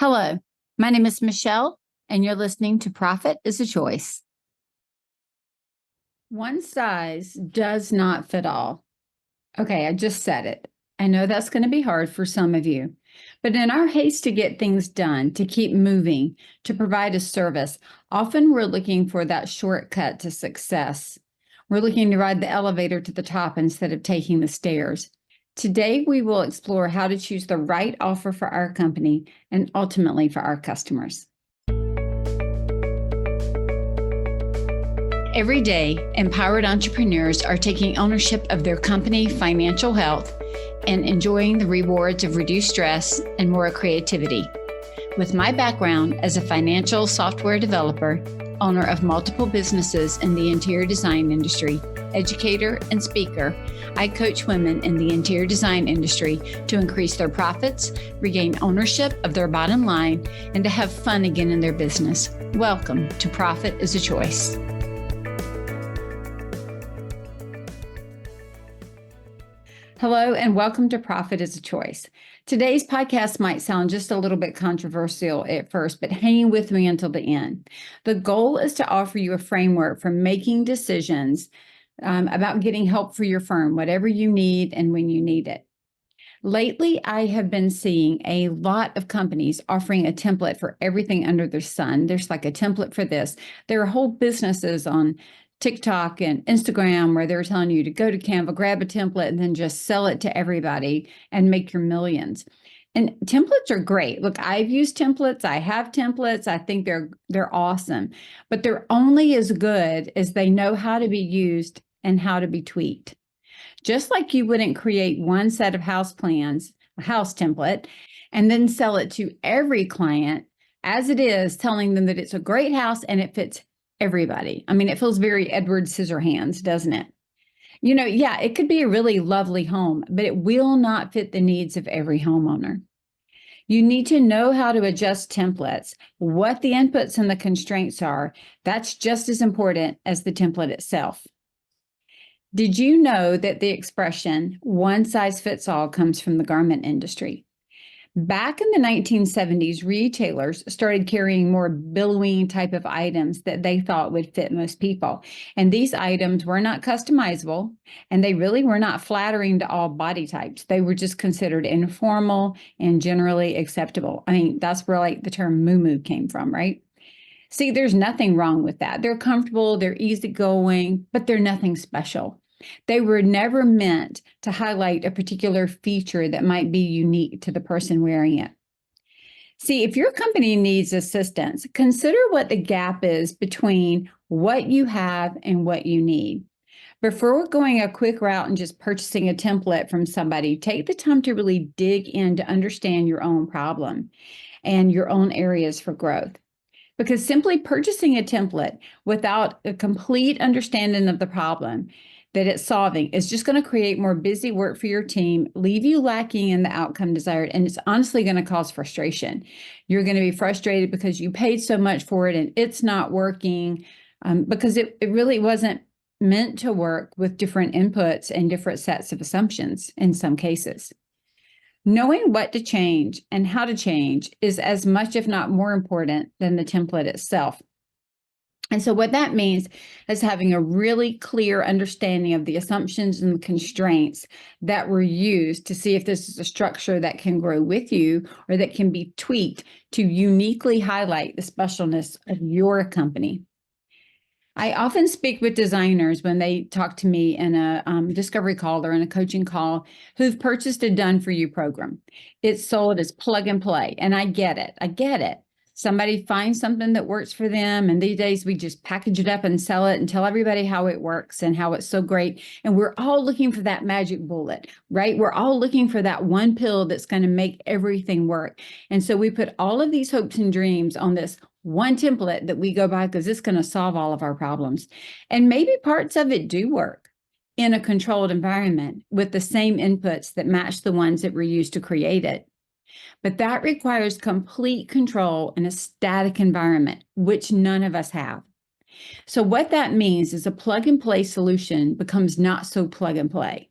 Hello, my name is Michelle, and you're listening to Profit is a Choice. One size does not fit all. Okay, I just said it. I know that's going to be hard for some of you, but in our haste to get things done, to keep moving, to provide a service, often we're looking for that shortcut to success. We're looking to ride the elevator to the top instead of taking the stairs. Today, we will explore how to choose the right offer for our company and ultimately for our customers. Every day, empowered entrepreneurs are taking ownership of their company financial health and enjoying the rewards of reduced stress and more creativity. With my background as a financial software developer, owner of multiple businesses in the interior design industry, educator, and speaker, I coach women in the interior design industry to increase their profits, regain ownership of their bottom line, and to have fun again in their business. Welcome to Profit is a Choice. Hello, and welcome to Profit is a Choice. Today's podcast might sound just a little bit controversial at first, but hang with me until the end. The goal is to offer you a framework for making decisions about getting help for your firm, whatever you need and when you need it. Lately, I have been seeing a lot of companies offering a template for everything under the sun. There's like a template for this. There are whole businesses on TikTok and Instagram where they're telling you to go to Canva, grab a template, and then just sell it to everybody and make your millions. And templates are great. Look, I've used templates. I have templates. I think they're awesome, but they're only as good as they know how to be used and how to be tweaked. Just like you wouldn't create one set of house plans, a house template, and then sell it to every client as it is, telling them that it's a great house and it fits everybody. I mean, it feels very Edward Scissorhands, doesn't it? You know, yeah, it could be a really lovely home, but it will not fit the needs of every homeowner. You need to know how to adjust templates, what the inputs and the constraints are. That's just as important as the template itself. Did you know that the expression one size fits all comes from the garment industry? Back in the 1970s, retailers started carrying more billowing type of items that they thought would fit most people. And these items were not customizable, and they really were not flattering to all body types. They were just considered informal and generally acceptable. I mean, that's where like the term moo-moo came from, right? See, there's nothing wrong with that. They're comfortable, they're easygoing, but they're nothing special. They were never meant to highlight a particular feature that might be unique to the person wearing it. See, if your company needs assistance, consider what the gap is between what you have and what you need. Before going a quick route and just purchasing a template from somebody, take the time to really dig in to understand your own problem and your own areas for growth. Because simply purchasing a template without a complete understanding of the problem that it's solving is just going to create more busy work for your team, leave you lacking in the outcome desired, and it's honestly going to cause frustration. You're going to be frustrated because you paid so much for it and it's not working because it really wasn't meant to work with different inputs and different sets of assumptions in some cases. Knowing what to change and how to change is as much, if not more important than the template itself. And so what that means is having a really clear understanding of the assumptions and constraints that were used to see if this is a structure that can grow with you or that can be tweaked to uniquely highlight the specialness of your company. I often speak with designers when they talk to me in a discovery call or in a coaching call who've purchased a done-for-you program. It's sold as plug and play, and I get it. Somebody finds something that works for them, and these days we just package it up and sell it and tell everybody how it works and how it's so great. And we're all looking for that magic bullet, right? We're all looking for that one pill that's going to make everything work. And so we put all of these hopes and dreams on this one template that we go by because it's going to solve all of our problems. And maybe parts of it do work in a controlled environment with the same inputs that match the ones that were used to create it. But that requires complete control in a static environment, which none of us have. So what that means is a plug and play solution becomes not so plug and play.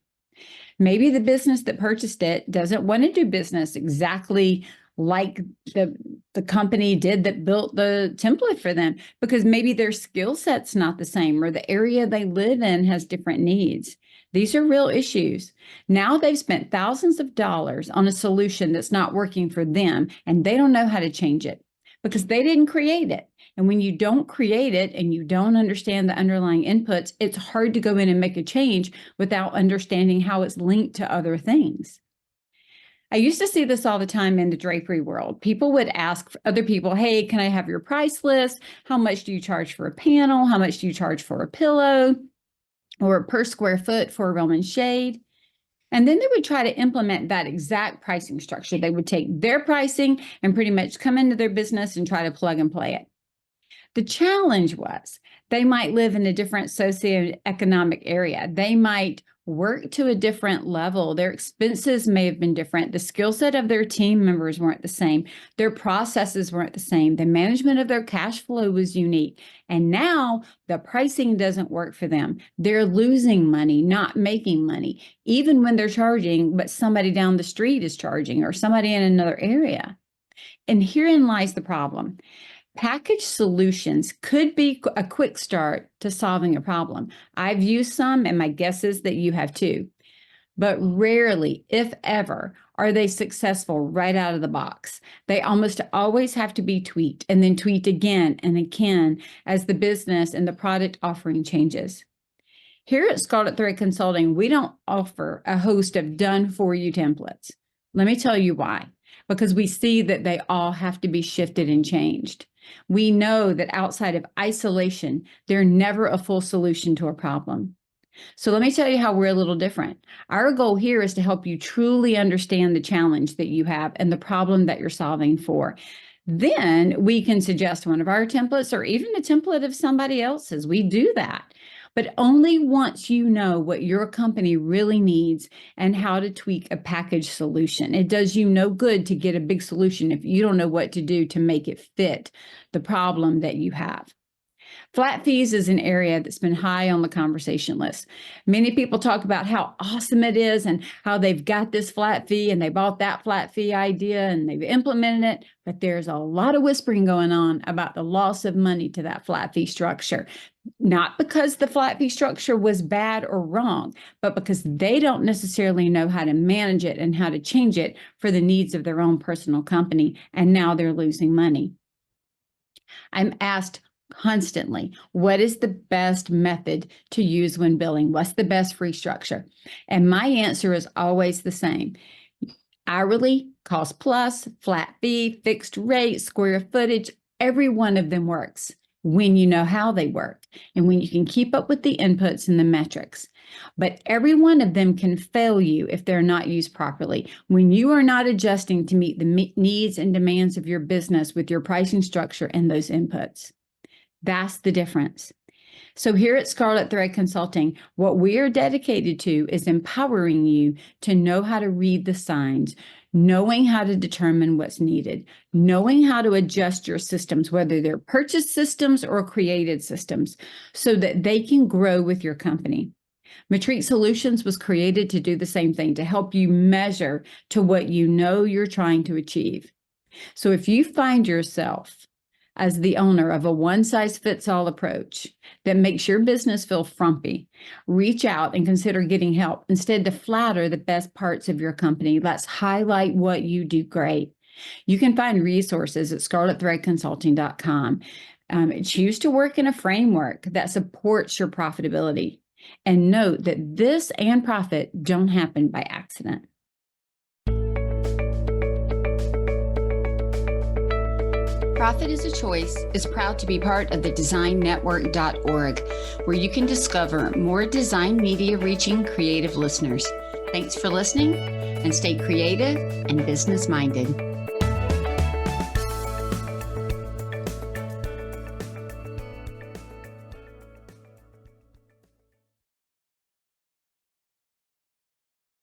Maybe the business that purchased it doesn't want to do business exactly like the company did that built the template for them, because maybe their skill set's not the same, or the area they live in has different needs. These are real issues. Now they've spent thousands of dollars on a solution that's not working for them, and they don't know how to change it because they didn't create it. And when you don't create it and you don't understand the underlying inputs, it's hard to go in and make a change without understanding how it's linked to other things. I used to see this all the time in the drapery world. People would ask other people, hey, can I have your price list? How much do you charge for a panel? How much do you charge for a pillow? Or per square foot for a Roman shade? And then they would try to implement that exact pricing structure. They would take their pricing and pretty much come into their business and try to plug and play it. The challenge was they might live in a different socioeconomic area. They might work to a different level. Their expenses may have been different. The skill set of their team members weren't the same. Their processes weren't the same. The management of their cash flow was unique. And now the pricing doesn't work for them. They're losing money, not making money, even when they're charging, but somebody down the street is charging, or somebody in another area. And herein lies the problem. Package solutions could be a quick start to solving a problem. I've used some, and my guess is that you have too. But rarely, if ever, are they successful right out of the box. They almost always have to be tweaked and then tweaked again and again as the business and the product offering changes. Here at Scarlet Thread Consulting, we don't offer a host of done-for-you templates. Let me tell you why. Because we see that they all have to be shifted and changed. We know that outside of isolation, they're never a full solution to a problem. So let me tell you how we're a little different. Our goal here is to help you truly understand the challenge that you have and the problem that you're solving for. Then we can suggest one of our templates or even a template of somebody else's. We do that. But only once you know what your company really needs and how to tweak a package solution. It does you no good to get a big solution if you don't know what to do to make it fit the problem that you have. Flat fees is an area that's been high on the conversation list. Many people talk about how awesome it is and how they've got this flat fee and they bought that flat fee idea and they've implemented it, but there's a lot of whispering going on about the loss of money to that flat fee structure. Not because the flat fee structure was bad or wrong, but because they don't necessarily know how to manage it and how to change it for the needs of their own personal company, and now they're losing money. I'm asked constantly, what is the best method to use when billing? What's the best fee structure? And my answer is always the same. Hourly, cost plus, flat fee, fixed rate, square footage, every one of them works when you know how they work and when you can keep up with the inputs and the metrics. But every one of them can fail you if they're not used properly. When you are not adjusting to meet the needs and demands of your business with your pricing structure and those inputs. That's the difference. So here at Scarlet Thread Consulting, what we are dedicated to is empowering you to know how to read the signs, knowing how to determine what's needed, knowing how to adjust your systems, whether they're purchased systems or created systems, so that they can grow with your company. Matrique Solutions was created to do the same thing, to help you measure to what you know you're trying to achieve. So if you find yourself as the owner of a one-size-fits-all approach that makes your business feel frumpy, reach out and consider getting help instead to flatter the best parts of your company. Let's highlight what you do great. You can find resources at scarletthreadconsulting.com. Choose to work in a framework that supports your profitability. And note that this and profit don't happen by accident. Profit is a Choice is proud to be part of the designnetwork.org, where you can discover more design media reaching creative listeners. Thanks for listening, and stay creative and business-minded.